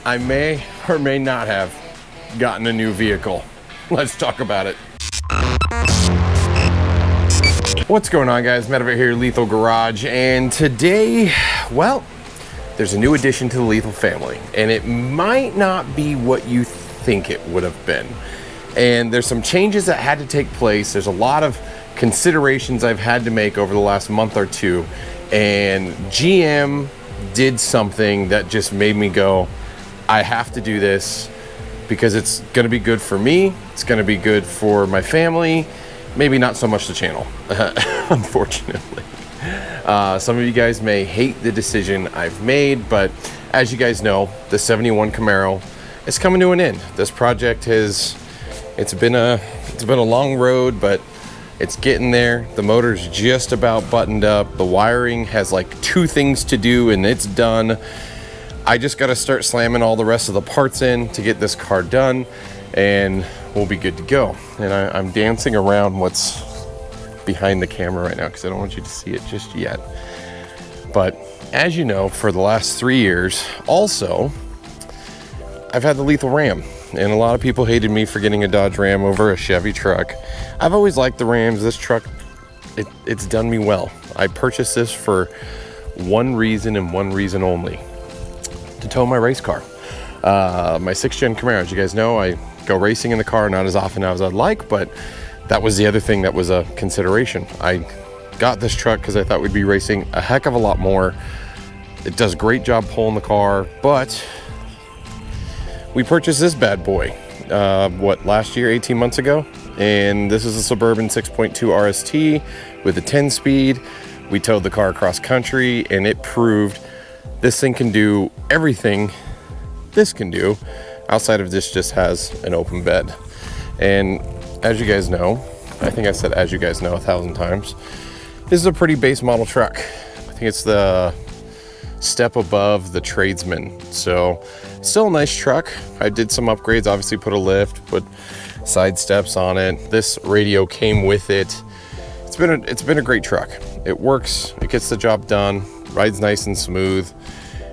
I may or may not have gotten a new vehicle. Let's talk about it. What's going on, guys? Matt over here, Lethal Garage, and today, well, there's a new addition to the Lethal family, and it might not be what you think it would have been. And there's some changes that had to take place. There's a lot of considerations I've had to make over the last month or two, and GM did something that just made me go, I have to do this because it's going to be good for me. It's going to be good for my family. Maybe not so much the channel, unfortunately. Some of you guys may hate the decision I've made, but as you guys know, the 71 Camaro is coming to an end. This project it's been a long road, but it's getting there. The motor's just about buttoned up. The wiring has like 2 things to do and it's done. I just got to start slamming all the rest of the parts in to get this car done, and we'll be good to go. And I'm dancing around what's behind the camera right now because I don't want you to see it just yet. But as you know, for the last 3 years, also, I've had the Lethal Ram. And a lot of people hated me for getting a Dodge Ram over a Chevy truck. I've always liked the Rams. This truck, it's done me well. I purchased this for one reason and one reason only: to tow my race car. My 6th gen Camaro. As you guys know, I go racing in the car not as often as I'd like, but that was the other thing that was a consideration. I got this truck because I thought we'd be racing a heck of a lot more. It does a great job pulling the car, but we purchased this bad boy, last year, 18 months ago? And this is a Suburban 6.2 RST with a 10-speed. We towed the car across country, and it proved this thing can do everything this can do, outside of this just has an open bed. And as you guys know, I think I said as you guys know 1,000 times, this is a pretty base model truck. I think it's the step above the Tradesman. So still a nice truck. I did some upgrades, obviously put a lift, put side steps on it. This radio came with it. It's been a great truck. It works, it gets the job done, rides nice and smooth.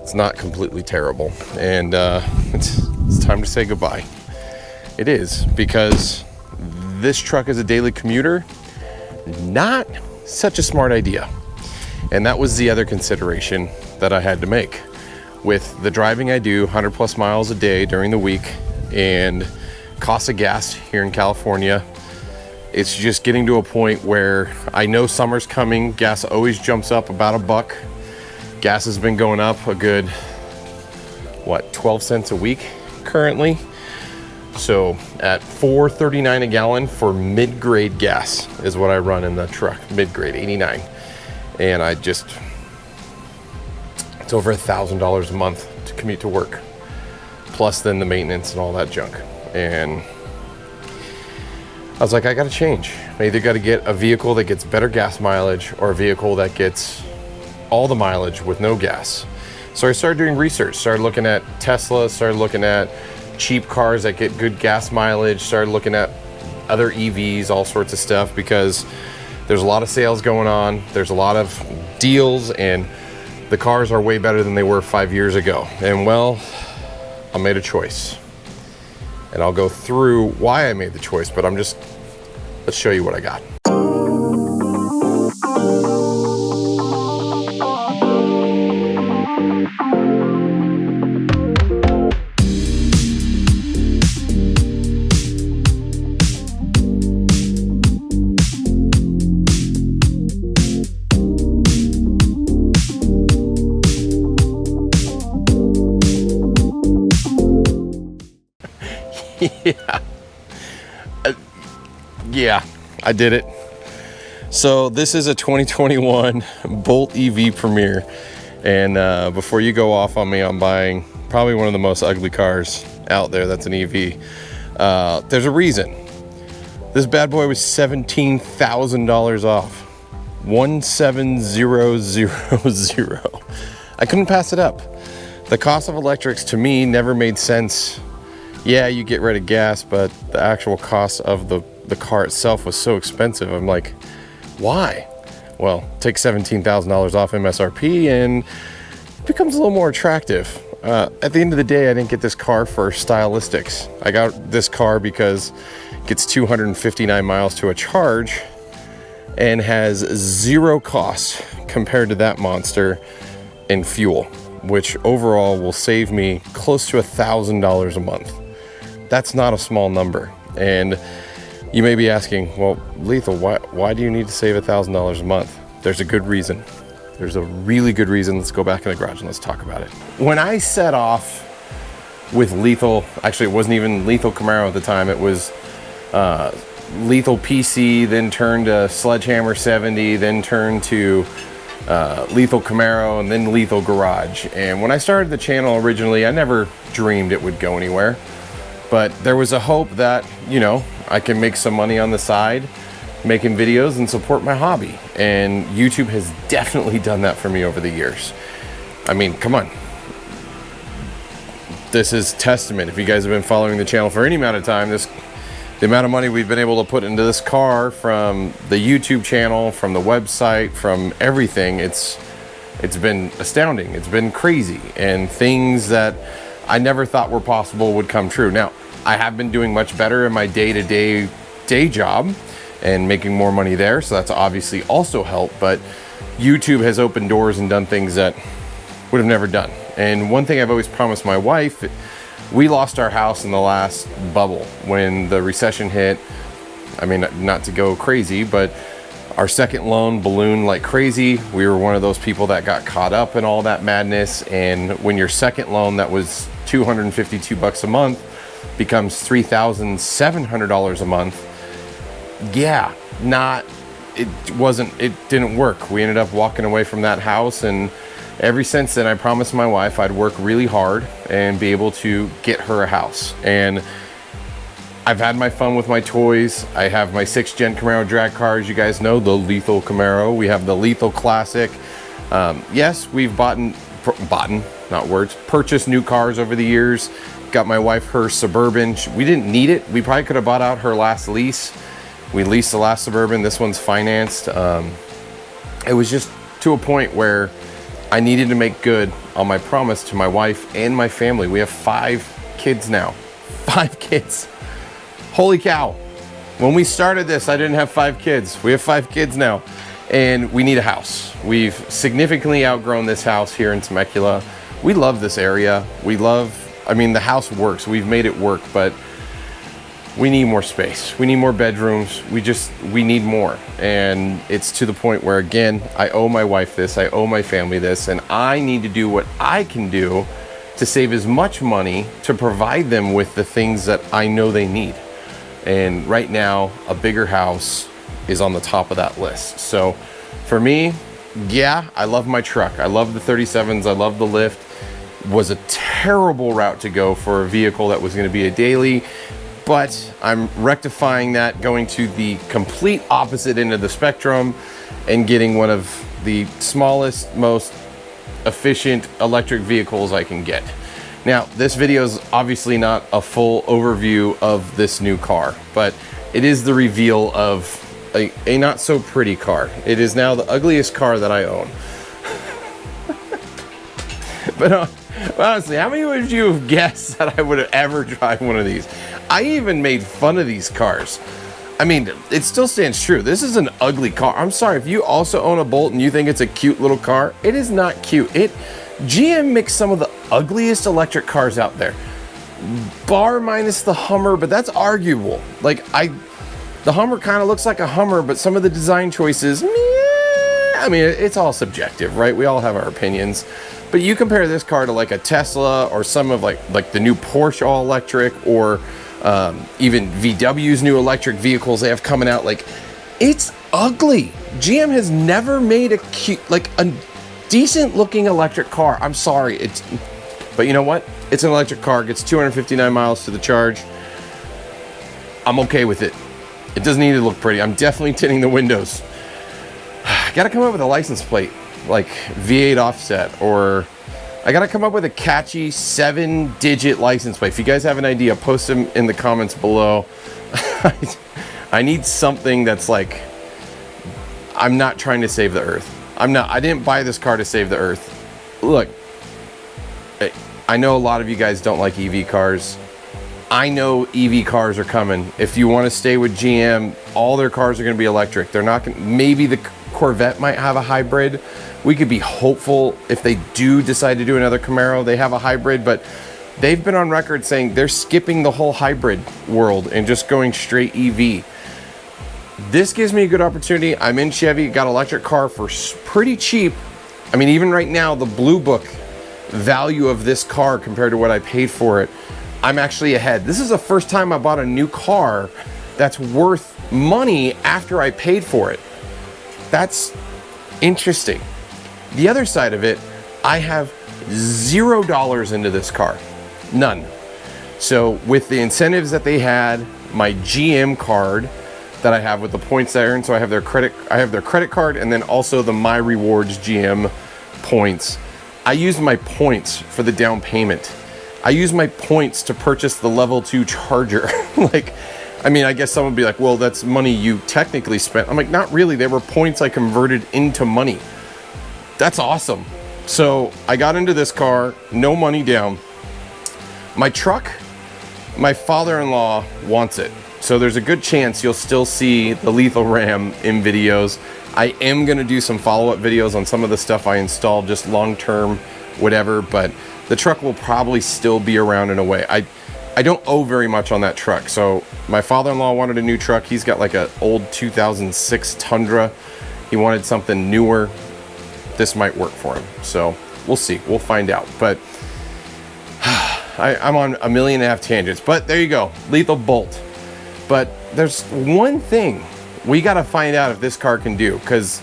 It's not completely terrible. And it's time to say goodbye. It is, because this truck as a daily commuter, not such a smart idea. And that was the other consideration that I had to make. With the driving I do, 100 plus miles a day during the week, and cost of gas here in California, it's just getting to a point where I know summer's coming. Gas always jumps up about $1. Gas has been going up a good, 12 cents a week currently. So at $4.39 a gallon for mid-grade gas is what I run in the truck, mid-grade, 89. And it's over $1,000 a month to commute to work, plus then the maintenance and all that junk. And I was like, I gotta change. I either gotta get a vehicle that gets better gas mileage or a vehicle that gets all the mileage with no gas. So I started doing research, started looking at Tesla, started looking at cheap cars that get good gas mileage, started looking at other EVs, all sorts of stuff, because there's a lot of sales going on, there's a lot of deals, and the cars are way better than they were 5 years ago. And well, I made a choice. And I'll go through why I made the choice, but let's show you what I got. Yeah, I did it. So this is a 2021 Bolt EV Premier, and before you go off on me, I'm buying probably one of the most ugly cars out there that's an EV. There's a reason. This bad boy was $17,000 off. 17000. I couldn't pass it up. The cost of electrics to me never made sense. Yeah, you get rid of gas, but the actual cost of the car itself was so expensive. I'm like, why? Well, take $17,000 off MSRP and it becomes a little more attractive. at the end of the day, I didn't get this car for stylistics. I got this car because it gets 259 miles to a charge and has zero cost compared to that monster in fuel, which overall will save me close to $1,000 a month. That's not a small number. And you may be asking, well, Lethal, why do you need to save $1,000 a month? There's a good reason. There's a really good reason. Let's go back in the garage and let's talk about it. When I set off with Lethal, actually it wasn't even Lethal Camaro at the time, it was Lethal PC, then turned to Sledgehammer 70, then turned to Lethal Camaro, and then Lethal Garage. And when I started the channel originally, I never dreamed it would go anywhere. But there was a hope that, you know, I can make some money on the side, making videos and support my hobby. And YouTube has definitely done that for me over the years. I mean, come on. This is testament. If you guys have been following the channel for any amount of time, the amount of money we've been able to put into this car, from the YouTube channel, from the website, from everything, it's been astounding. It's been crazy, and things that I never thought were possible would come true. Now, I have been doing much better in my day-to-day day job and making more money there, so that's obviously also helped, but YouTube has opened doors and done things that would have never done. And one thing I've always promised my wife, we lost our house in the last bubble when the recession hit. I mean, not to go crazy, but our second loan ballooned like crazy. We were one of those people that got caught up in all that madness. And when your second loan that was $252 a month becomes $3,700 a month, yeah, it didn't work. We ended up walking away from that house, and ever since then, I promised my wife I'd work really hard and be able to get her a house. And I've had my fun with my toys. I have my 6th gen Camaro drag car, as you guys know, the Lethal Camaro. We have the Lethal Classic. Yes, we've purchased new cars over the years. Got my wife her Suburban. We didn't need it. We probably could have bought out her last lease. We leased the last Suburban. This one's financed. It was just to a point where I needed to make good on my promise to my wife and my family. We have 5 kids now. 5 kids. Holy cow. When we started this, I didn't have 5 kids. We have 5 kids now, and we need a house. We've significantly outgrown this house here in Temecula. We love this area. The house works. We've made it work, but we need more space. We need more bedrooms. We need more. And it's to the point where, again, I owe my wife this, I owe my family this, and I need to do what I can do to save as much money to provide them with the things that I know they need. And right now, a bigger house is on the top of that list. So for me, yeah, I love my truck. I love the 37s. I love the lift. Was a terrible route to go for a vehicle that was going to be a daily, but I'm rectifying that, going to the complete opposite end of the spectrum and getting one of the smallest, most efficient electric vehicles I can get. Now, this video is obviously not a full overview of this new car, but it is the reveal of a not so pretty car. It is now the ugliest car that I own. But honestly, how many would you have guessed that I would have ever drive one of these? I even made fun of these cars. I mean, it still stands true. This is an ugly car. I'm sorry, if you also own a Bolt and you think it's a cute little car, it is not cute. GM makes some of the ugliest electric cars out there, bar minus the Hummer, but that's arguable. The Hummer kind of looks like a Hummer, but some of the design choices, I mean, it's all subjective, right? We all have our opinions. But you compare this car to like a Tesla or some of like the new Porsche all electric, or even VW's new electric vehicles they have coming out, like, it's ugly. GM has never made a cute, like a decent looking electric car. I'm sorry, but you know what? It's an electric car, gets 259 miles to the charge. I'm okay with it. It doesn't need to look pretty. I'm definitely tinting the windows. I gotta come up with a license plate, like V8 offset, or I gotta come up with a catchy 7-digit license plate. If you guys have an idea, post them in the comments below. I need something that's like, I'm not trying to save the earth. I didn't buy this car to save the earth. Look, I know a lot of you guys don't like EV cars. I know EV cars are coming. If you want to stay with GM, all their cars are going to be electric. They're not going to, maybe the Corvette might have a hybrid. We could be hopeful if they do decide to do another Camaro, they have a hybrid, but they've been on record saying they're skipping the whole hybrid world and just going straight EV. This gives me a good opportunity. I'm in Chevy, got an electric car for pretty cheap. I mean, even right now, the Blue Book value of this car compared to what I paid for it, I'm actually ahead. This is the first time I bought a new car that's worth money after I paid for it. That's interesting. The other side of it, I have $0 into this car, none. So with the incentives that they had, my GM card that I have with the points there, and so I have their credit card, and then also the My Rewards GM points. I used my points for the down payment. I used my points to purchase the level 2 charger. Like, I mean, I guess someone would be like, well, that's money you technically spent. I'm like, not really. They were points I converted into money. That's awesome. So I got into this car, no money down. My truck, my father-in-law wants it. So there's a good chance you'll still see the Lethal Ram in videos. I am going to do some follow-up videos on some of the stuff I installed, just long-term, whatever, but the truck will probably still be around in a way. I don't owe very much on that truck. So my father-in-law wanted a new truck. He's got like an old 2006 Tundra. He wanted something newer. This might work for him. So we'll see. We'll find out. But I'm on 1.5 million tangents. But there you go. Lethal Bolt. But there's one thing we got to find out if this car can do. Because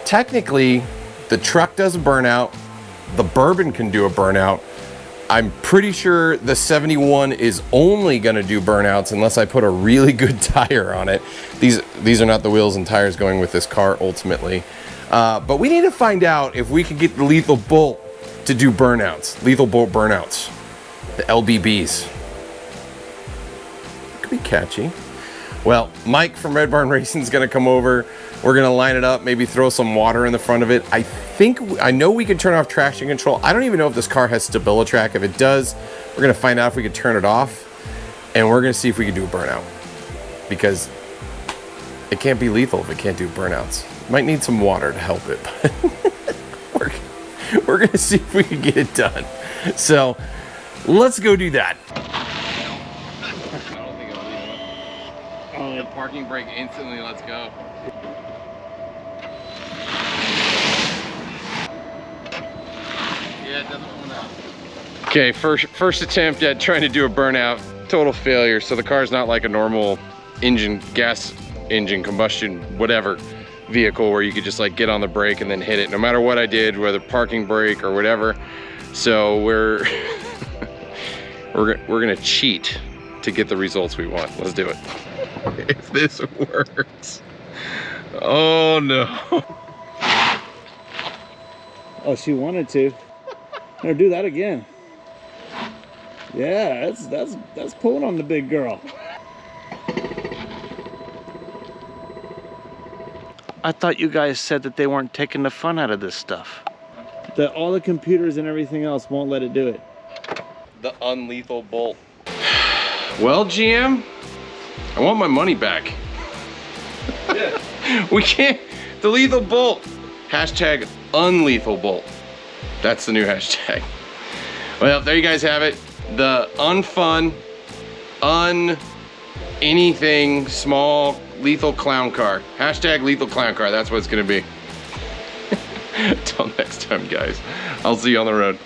technically, the truck does a burnout. The Bourbon can do a burnout. I'm pretty sure the 71 is only going to do burnouts unless I put a really good tire on it. These are not the wheels and tires going with this car ultimately. But we need to find out if we can get the Lethal Bolt to do burnouts. Lethal Bolt burnouts. The LBBs. Could be catchy. Well, Mike from Red Barn Racing is going to come over. We're going to line it up, maybe throw some water in the front of it. I know we can turn off traction control. I don't even know if this car has StabiliTrak. If it does, we're going to find out if we can turn it off. And we're going to see if we can do a burnout. Because it can't be lethal if it can't do burnouts. Might need some water to help it. But we're going to see if we can get it done. So let's go do that. Oh, the parking brake instantly lets go. Yeah, it doesn't want to. Okay, first attempt at trying to do a burnout, total failure. So the car's not like a normal gas engine combustion, whatever vehicle where you could just like get on the brake and then hit it no matter what I did, whether parking brake or whatever. So we're gonna cheat to get the results we want. Let's do it. If this works. Oh no. Oh, she wanted to. Or do that again. Yeah, that's pulling on the big girl. I thought you guys said that they weren't taking the fun out of this stuff. That all the computers and everything else won't let it do it. The unlethal bolt. Well, GM, I want my money back. Yeah. We can't. The lethal bolt. Hashtag unlethal bolt. That's the new hashtag. Well, there you guys have it. The unfun, anything small lethal clown car. Hashtag lethal clown car. That's what it's gonna be. Till next time, guys. I'll see you on the road.